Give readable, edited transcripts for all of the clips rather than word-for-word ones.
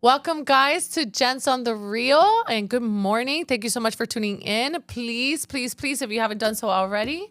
Welcome, guys, to Gents on the Reel, and good morning. Thank you so much for tuning in. Please, please, please, if you haven't done so already,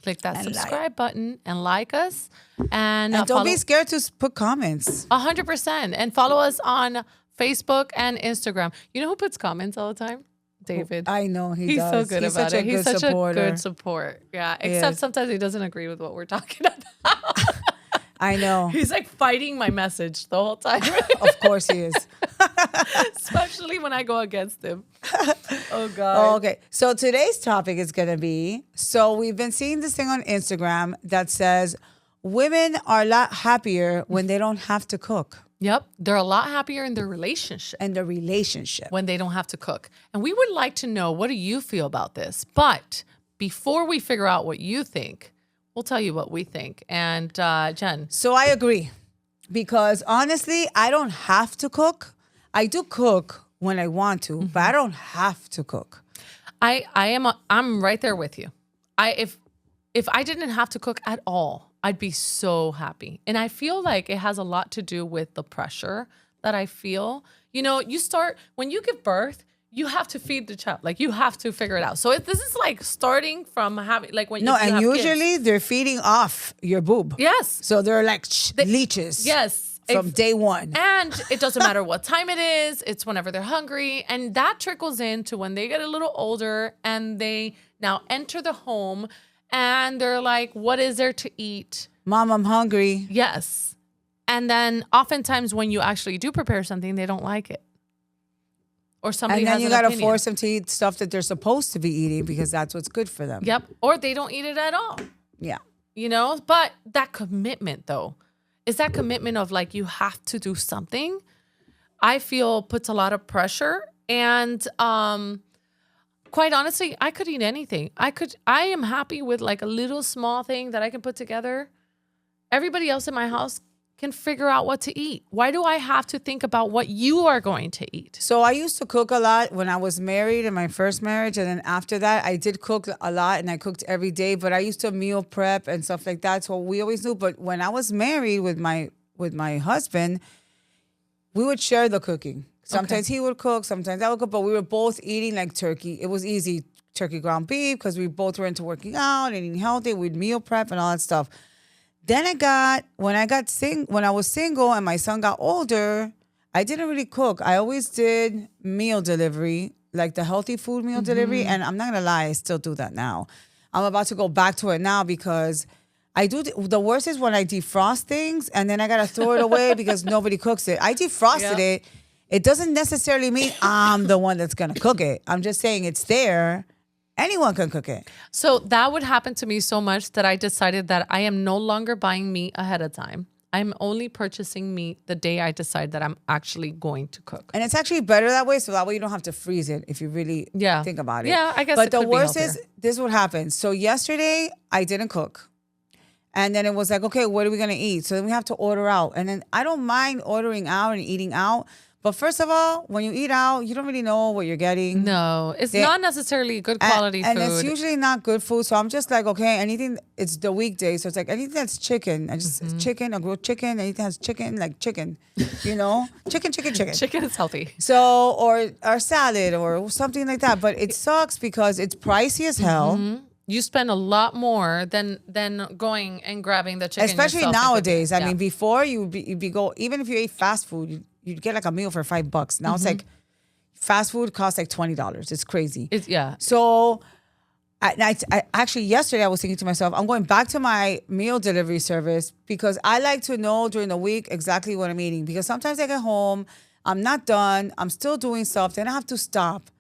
click that subscribe button and like us. And don't be scared to put comments. 100%. And follow us on Facebook and Instagram. You know who puts comments all the time? David. I know He's does. so good about it. He's such supporter. a good support. Yeah, except sometimes he doesn't agree with what we're talking about. I know. He's like fighting my message the whole time. Of course he is. Especially when I go against him. Oh, God. Oh, okay. So today's topic is going to be, we've been seeing this thing on Instagram that says women are a lot happier when they don't have to cook. Yep. They're a lot happier in their relationship. When they don't have to cook. And we would like to know, what do you feel about this? But before we figure out what you think, we'll tell you what we think. And Jen. So I agree. Because honestly, I don't have to cook. I do cook when I want to, but I don't have to cook. I'm right there with you. If I didn't have to cook at all, I'd be so happy. And I feel like it has a lot to do with the pressure that I feel. You know, when you give birth, you have to feed the child. Like, you have to figure it out. So this is like starting from having, like, when you have usually kids. They're feeding off your boob. Yes. So they're like leeches. Yes. From day one. And it doesn't matter what time it is. It's whenever they're hungry. And that trickles into when they get a little older and they now enter the home and they're like, what is there to eat? Mom, I'm hungry. Yes. And then oftentimes when you actually do prepare something, they don't like it. Or somebody has an opinion. And then you got to force them to eat stuff that they're supposed to be eating because that's what's good for them. Yep. Or they don't eat it at all. Yeah. You know? But that commitment, though, is that commitment of like, you have to do something, I feel puts a lot of pressure. And quite honestly, I could eat anything. I am happy with like a little small thing that I can put together. Everybody else in my house can figure out what to eat. Why do I have to think about what you are going to eat? So I used to cook a lot when I was married in my first marriage. And then after that, I did cook a lot and I cooked every day. But I used to meal prep and stuff like that. So we always knew. But when I was married with my husband, we would share the cooking. Sometimes he would cook, sometimes I would cook. But we were both eating like turkey. It was easy, turkey ground beef, because we both were into working out and eating healthy. We'd meal prep and all that stuff. Then when I was single and my son got older, I didn't really cook. I always did meal delivery, like the healthy food meal delivery. And I'm not going to lie, I still do that now. I'm about to go back to it now because the worst is when I defrost things and then I got to throw it away because nobody cooks it. I defrosted it. It doesn't necessarily mean I'm the one that's going to cook it. I'm just saying it's there. Anyone can cook it. So that would happen to me so much that I decided that I am no longer buying meat ahead of time. I'm only purchasing meat the day I decide that I'm actually going to cook. And it's actually better that way, so that way you don't have to freeze it if you really think about it. Yeah, I guess. But the worst is, this is what happens. So yesterday, I didn't cook. And then it was like, okay, what are we going to eat? So then we have to order out. And then I don't mind ordering out and eating out. But first of all, when you eat out, you don't really know what you're getting. No, it's not necessarily good quality food. And it's usually not good food. So I'm just like, okay, anything, it's the weekday. So it's like anything that's chicken. Chicken, a grilled chicken, anything that's chicken, like chicken, you know? Chicken. Chicken is healthy. So, or salad or something like that. But it sucks because it's pricey as hell. You spend a lot more than going and grabbing the chicken. Especially nowadays. I mean, before you'd be go, even if you ate fast food, you'd get like a meal for $5. Now it's like fast food costs like $20. It's crazy. So I actually yesterday I was thinking to myself, I'm going back to my meal delivery service because I like to know during the week exactly what I'm eating. Because sometimes I get home, I'm not done, I'm still doing stuff, then I have to stop.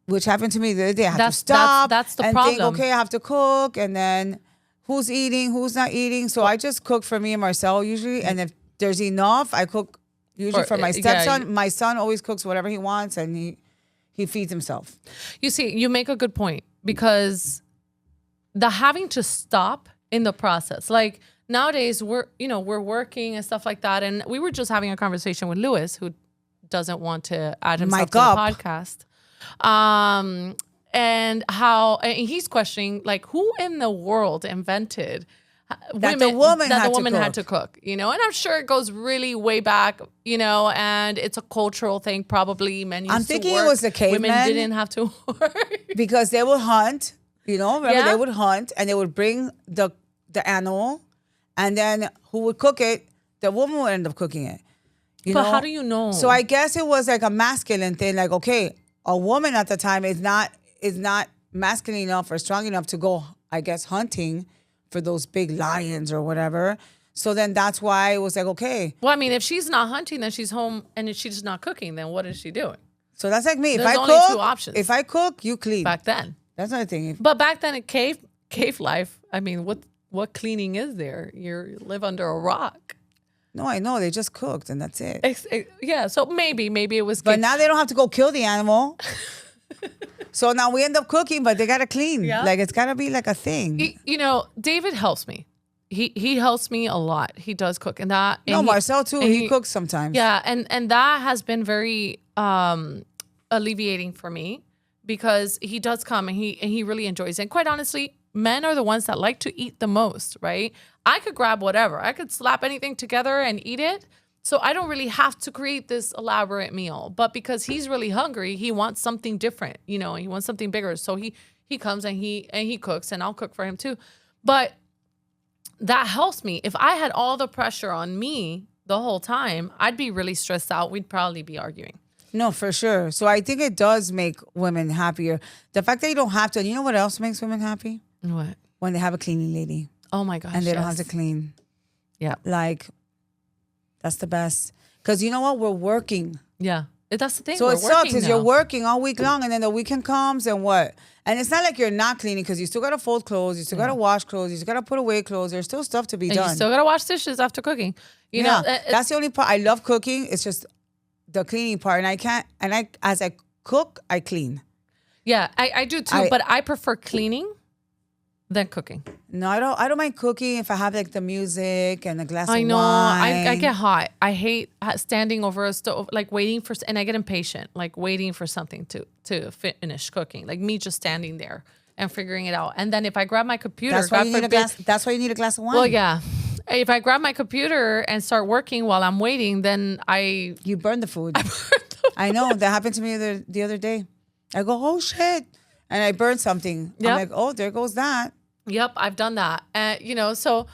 Which happened to me the other day. I have to stop that's the and problem. think, okay, I have to cook, and then who's eating, who's not eating. So I just cook for me and Marcel usually, and if there's enough, I cook usually for my stepson. My son always cooks whatever he wants, and he feeds himself. You see, you make a good point because the having to stop in the process, like nowadays we're working and stuff like that, and we were just having a conversation with Lewis, who doesn't want to add himself to the podcast. And he's questioning, like, who in the world invented That the woman that had the woman to had to cook, and I'm sure it goes really way back, and it's a cultural thing. Probably men used I'm to thinking work. it was the Women cavemen. didn't have to work. Because they would hunt, remember Yeah. they would hunt and they would bring the animal, and then who would cook it? The woman would end up cooking it. But how do you know? So I guess it was like a masculine thing. Like, okay, a woman at the time is not masculine enough or strong enough to go, I guess, hunting for those big lions or whatever. So then that's why it was like, okay. Well, I mean, if she's not hunting, then she's home, and if she's not cooking, then what is she doing? So that's like me. There's If I only cook, two options. If I cook, you clean. Back then. That's another thing. But back then in cave life, I mean, what cleaning is there? You live under a rock. No, I know. They just cooked and that's it. Yeah, so maybe it was. But now they don't have to go kill the animal. So now we end up cooking, but they got to clean. Yeah. Like, it's got to be like a thing. David helps me. He helps me a lot. He does cook and that. And No, Marcel too. and He cooks sometimes. Yeah, and that has been very alleviating for me because he does come and he really enjoys it. And quite honestly, men are the ones that like to eat the most, right? I could grab whatever. I could slap anything together and eat it. So I don't really have to create this elaborate meal. But because he's really hungry, he wants something different, he wants something bigger. So he comes and he cooks, and I'll cook for him too. But that helps me. If I had all the pressure on me the whole time, I'd be really stressed out. We'd probably be arguing. No, for sure. So I think it does make women happier. The fact that you don't have to. And you know what else makes women happy? What? When they have a cleaning lady. Oh my gosh. And they don't yes. have to clean. Yeah. Like, that's the best. Because you know what? We're working. Yeah. That's the thing. So We're it sucks working because now. you're working all week long, and then the weekend comes, and what? And it's not like you're not cleaning, because you still got to fold clothes, you still got to wash clothes, you still got to put away clothes. There's still stuff to be And done. you still gotta wash dishes after cooking. You know, that's the only part. I love cooking. It's just the cleaning part, and I can't. And as I cook, I clean. yeah, I do too. But I prefer cleaning than cooking. No, I don't mind cooking if I have like the music and a glass I of know. wine. I get hot. I hate standing over a stove, like waiting for, and I get impatient, like waiting for something to finish cooking. Like me just standing there and figuring it out. And then if I grab my computer, That's why you need a glass. That's why you need a glass of wine. Well, yeah. If I grab my computer and start working while I'm waiting, then you burn the food. I know that happened to me the other day. I go, oh shit, and I burned something. Yep. I'm like, oh, there goes that. Yep, I've done that. So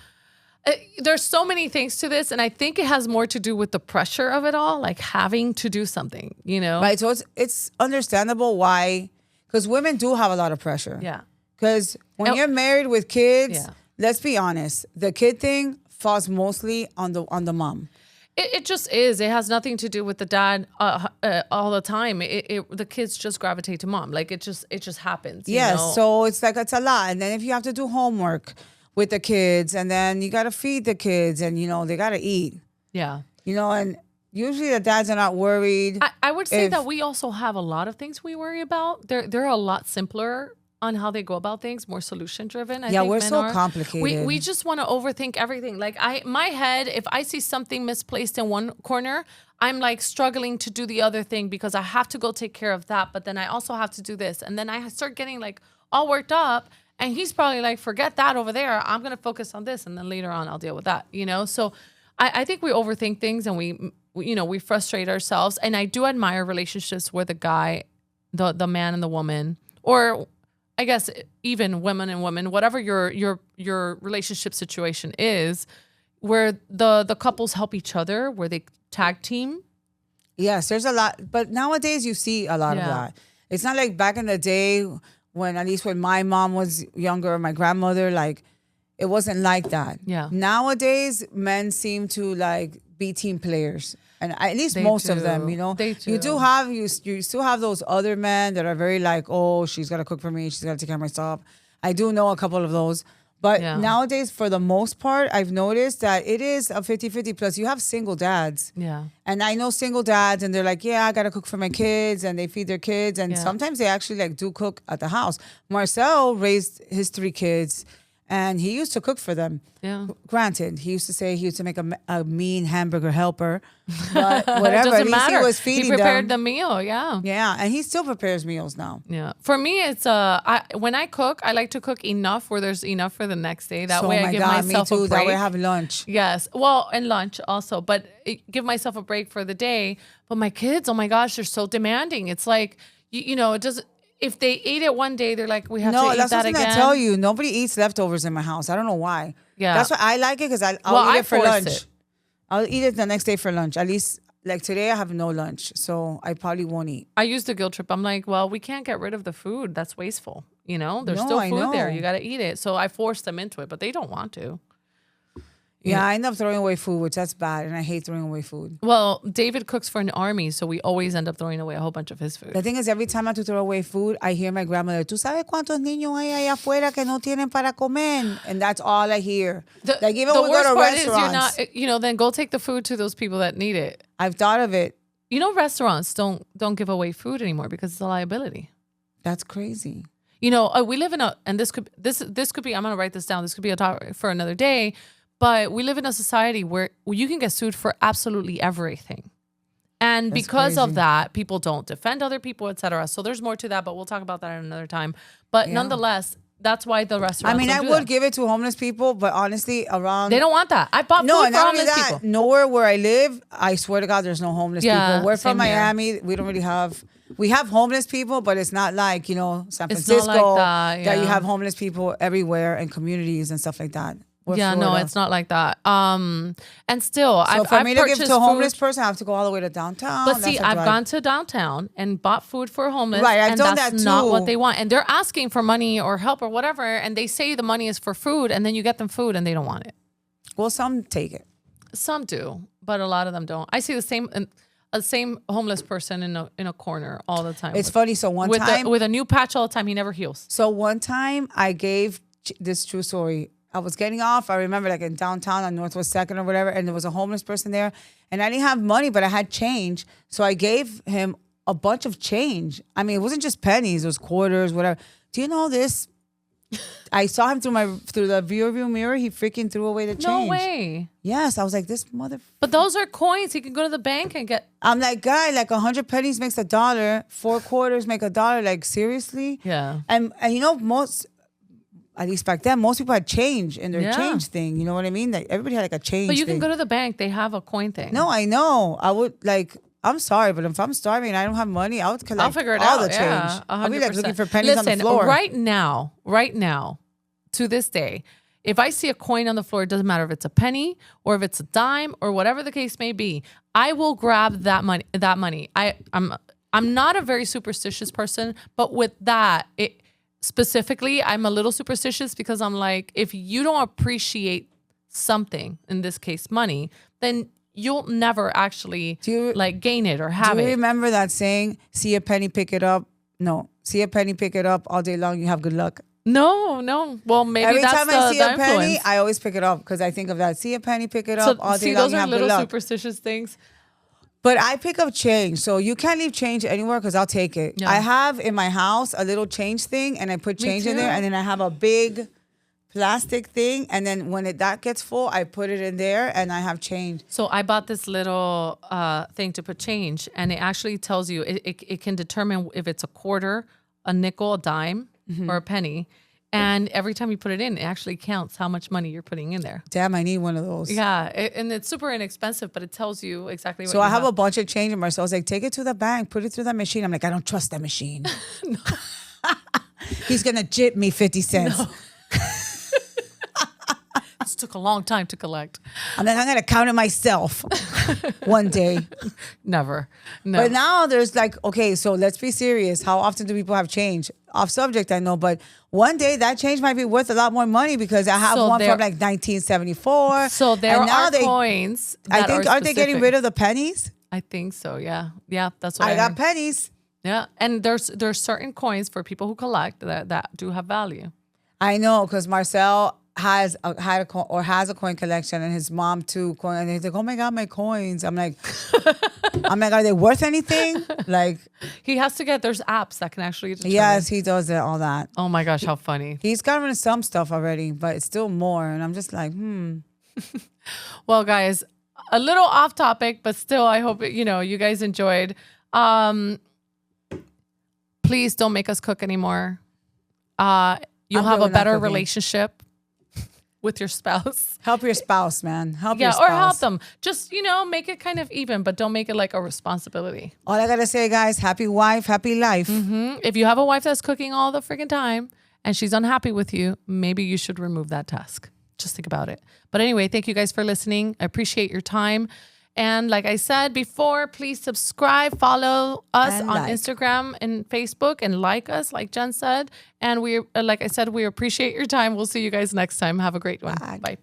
there's so many things to this, and I think it has more to do with the pressure of it all, like having to do something, Right, so it's understandable why, because women do have a lot of pressure. Yeah. Because when you're married with kids, Yeah. let's be honest, the kid thing falls mostly on the mom. It just is. It has nothing to do with the dad all the time. The kids just gravitate to mom. Like it just happens. Yes, so it's like it's a lot. And then if you have to do homework with the kids, and then you got to feed the kids, and they got to eat. Yeah. And usually the dads are not worried. I would say that we also have a lot of things we worry about. They're a lot simpler on how they go about things, more solution driven. I think we're men so are. complicated. We just want to overthink everything. Like my head, if I see something misplaced in one corner, I'm like struggling to do the other thing because I have to go take care of that. But then I also have to do this. And then I start getting like all worked up, and he's probably like, forget that over there. I'm going to focus on this. And then later on I'll deal with that, So I think we overthink things, and we frustrate ourselves. And I do admire relationships where the guy, the man and the woman, or I guess even women and women, whatever your relationship situation is, where the couples help each other, where they tag team. Yes, there's a lot. But nowadays you see a lot of that. It's not like back in the day when, at least when my mom was younger, my grandmother, like it wasn't like that. Yeah. Nowadays, men seem to like be team players. And at least most of them, They do. You still have those other men that are very like, oh, she's got to cook for me. She's got to take care of my stuff. I do know a couple of those. But nowadays, for the most part, I've noticed that it is a 50-50. Plus, you have single dads. Yeah. And I know single dads, and they're like, yeah, I got to cook for my kids. And they feed their kids. And sometimes they actually like do cook at the house. Marcel raised his 3 kids. And he used to cook for them. Yeah. Granted, he used to say he used to make a mean hamburger helper, but whatever. It doesn't At least matter. he was feeding He prepared them. the meal. Yeah. Yeah, and he still prepares meals now. Yeah. For me, it's when I cook, I like to cook enough where there's enough for the next day. That So, way, my I give God, myself me too. a break. That way I have lunch. Yes. Well, and lunch also, but give myself a break for the day. But my kids, oh my gosh, they're so demanding. It's like it doesn't. If they ate it one day, they're like, we have to eat that's that something again. I tell you. Nobody eats leftovers in my house. I don't know why. Yeah. That's why I like it because I'll eat it for force lunch. it. I'll eat it the next day for lunch. At least, like today, I have no lunch. So I probably won't eat. I used the guilt trip. I'm like, well, we can't get rid of the food. That's wasteful. There's No, still I food there. know. You got to eat it. So I forced them into it, but they don't want to. Yeah, I end up throwing away food, which that's bad. And I hate throwing away food. Well, David cooks for an army, so we always end up throwing away a whole bunch of his food. The thing is, every time I have to throw away food, I hear my grandmother, ¿Tú sabes cuántos niños hay allá afuera que no tienen para comer? And that's all I hear. Like even when we go to restaurants. Is you're not, then go take the food to those people that need it. I've thought of it. Restaurants don't give away food anymore because it's a liability. That's crazy. We live in and this could be, I'm going to write this down. This could be a topic for another day. But we live in a society where you can get sued for absolutely everything. And That's because of crazy. that, people don't defend other people, et cetera. So there's more to that, but we'll talk about that at another time. But nonetheless, that's why the restaurants I don't do would that. give it to homeless people, but honestly, around... They don't want that. I bought No, food and for not only homeless that, people. nowhere where I live, I swear to God, there's no homeless Yeah, people. We're from same here. Miami. We don't really have... We have homeless people, but it's not like, San It's not Francisco, like that, you yeah. have homeless people everywhere and communities and stuff like that. We're Yeah, no, Florida. it's not like that. And still, So for I've me to give purchased to a homeless food, person, I have to go all the way to downtown. but see, That's a I've drive. gone to downtown and bought food for homeless. Right, I've and done that's that not too. what they want. And they're asking for money or help or whatever. And they say the money is for food. And then you get them food and they don't want it. Well, some take it. Some do, but a lot of them don't. I see the same homeless person in a corner all the time. It's funny. So one with time... with a new patch all the time. He never heals. So one time I gave this true story. I was getting off. I remember like in downtown on Northwest 2nd or whatever, and there was a homeless person there. And I didn't have money, but I had change. So I gave him a bunch of change. I mean, it wasn't just pennies. It was quarters, whatever. Do you know this? I saw him through the rearview mirror. He freaking threw away the change. No way. Yes. I was like, this mother... But those are coins. He can go to the bank and get. I'm like, guy, like 100 pennies makes $1. 4 quarters make $1. Like, seriously? Yeah. And most... At least back then, most people had change in their Yeah. change thing. You know what I mean? Like everybody had like a change. But you thing. can go to the bank. They have a coin thing. No, I know. I would like. I'm sorry, but if I'm starving and I don't have money, I would collect I'll figure it all out. the change. Yeah, I'll be like 100%. looking for pennies on the floor. Right now, to this day, if I see a coin on the floor, it doesn't matter if it's a penny or if it's a dime or whatever the case may be, I will grab that money. I'm not a very superstitious person, but with that, specifically, I'm a little superstitious because I'm like, if you don't appreciate something, in this case, money, then you'll never actually gain it or have Do you it. remember that saying, see a penny, pick it up? No. See a penny, pick it up all day long, you have good luck. No. Well, maybe Every that's time I see a influence. penny, I always pick it up because I think of that. See a penny, pick it up all day long, those you are have good little luck. superstitious things. But I pick up change. So you can't leave change anywhere because I'll take it. Yeah. I have in my house a little change thing and I put change in there. too. And then I have a big plastic thing. And then when that gets full, I put it in there and I have change. So I bought this little thing to put change, and it actually tells you, it can determine if it's a quarter, a nickel, a dime, or a penny. And every time you put it in, it actually counts how much money you're putting in there. Damn, I need one of those. Yeah, and it's super inexpensive, but it tells you exactly what So you I have a bunch of change in my so I was like, take it to the bank, put it through that machine. I'm like, I don't trust that machine. He's going to jip me 50 cents. No. This took a long time to collect. I'm like, I'm going to count it myself one day. Never. No. But now there's like, okay, so let's be serious. How often do people have change? Off subject, I know, but one day that change might be worth a lot more money because I have one from like 1974. So there and now are coins I that think, are aren't they getting specific. rid of the pennies? I think so, yeah. Yeah, that's what I got heard. pennies. Yeah, and there's certain coins for people who collect that do have value. I know, because Marcel had a coin collection and his mom too. And he's like, oh my God, my coins. I'm like, I'm like, are they worth anything? Like, He has to there's apps that can actually determine. yes, he does it, all that. Oh my gosh, how funny. He's gotten some stuff already, but it's still more. And I'm just like, Well, guys, a little off topic, but still, I hope, you guys enjoyed. Please don't make us cook anymore. You'll I'm have really a not better cooking. relationship with your spouse. Help your spouse, man. Help your spouse. Or help them. Just, make it kind of even, but don't make it like a responsibility. All I got to say, guys, happy wife, happy life. If you have a wife that's cooking all the freaking time and she's unhappy with you, maybe you should remove that task. Just think about it. But anyway, thank you guys for listening. I appreciate your time. And like I said before, please subscribe, follow us And on like. Instagram and Facebook, and like us, like Jen said. And like I said, we appreciate your time. We'll see you guys next time. Have a great one. Bye. Bye.